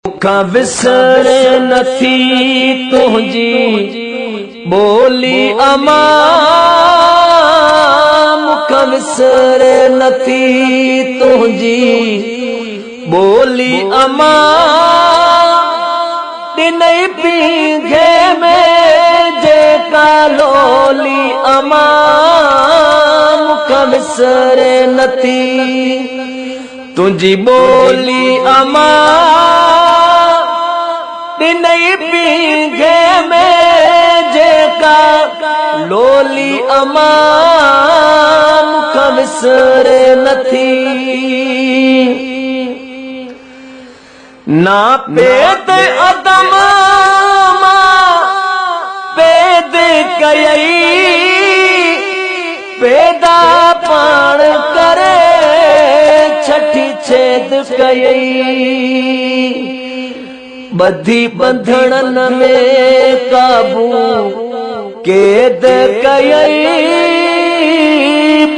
मुखा विसरे नथी तुझी बोली अमा, मुखा विसरे नथी तुझी बोली अमा। दिनई पीघे में जेका लोली अमा, मुखा विसरे नथी तुझी बोली अमा। दिनई पीघे में जेका लोली अमा, मुखा विसरे नथी। ना पेद अदम पेद कयई, पैदा पाण करे छठी छेद कयई। बधी बंधन में काबू कैद कयई,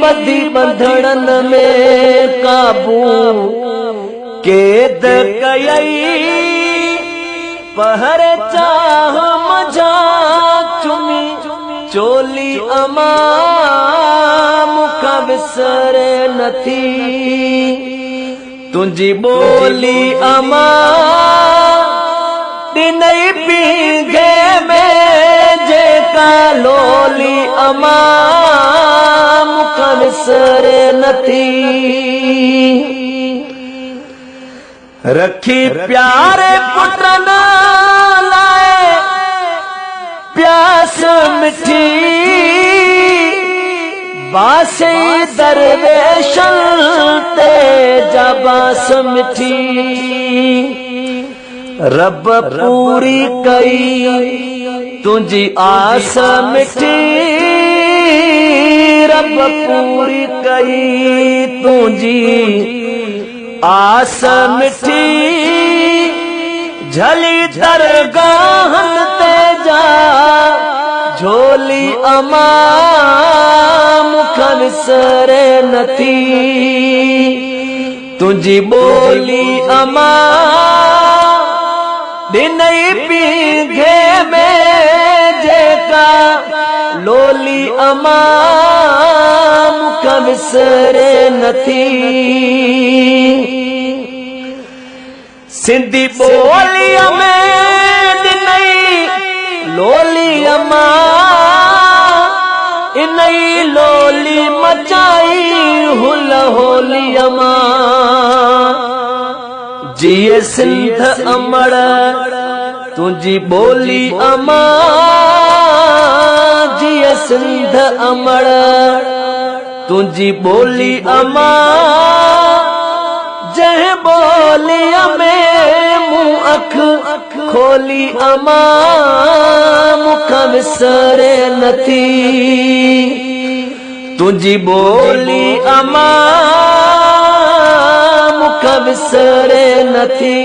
बधी बंधन में काबू कैद कयई। पहर चाह मझा चुमी चोली अमा, मुखा विसरे नथी तुझी बोली अमा। दिनई पीघे में जेका लोली अमा, मुखा विसरे नथी। रखी प्यारे पुटन लाए प्यास मिठी, बासी दरवेशन ते जाबास मिठी। रब पूरी कई तुझी आस मिठी, रब पूरी कई तुझी आस मिठी। झली दरगाहन ते जा झोली अमा, मुखा विसरे नथी तुझी बोली अमा। दिनई पीघे में जेका लोली अमा, मुखा विसरे नथी। सिंधी बोलिया में दिनई लोली अमा, इनई लोली मचाई हुल होली अमा। जिए सिंध अमड़ तुझी बोली अमा, जिए सिंध अमड़ तुझी बोली अमा। जह बोलिया में मुँह अख खोली अमा, मुखा विसरे नथी तुझी बोली अमा, मुखा विसरे नथी।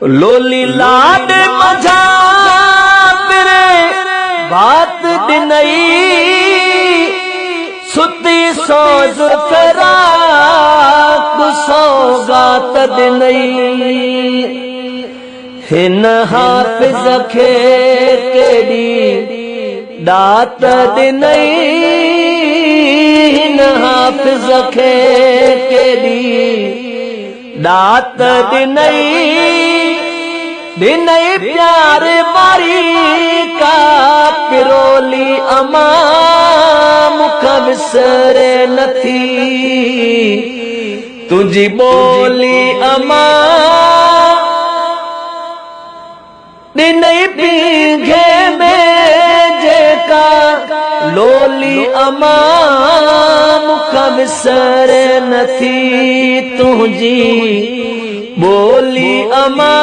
लोली लाड मझा पिरे बात दिनई, सुती सोज करा सौगात दिनई। हिन हाफिज खे केड़ी दात दिनई, हिन हाफिज खे केड़ी दात दिनई। दिनई प्यार बारी का पिरोली अमा, मुखा विसरे नथी तुझी बोली अमा। दिनई पीघे में जेका लोली अमा, मुखा विसरे नथी तुझी बोली अमा।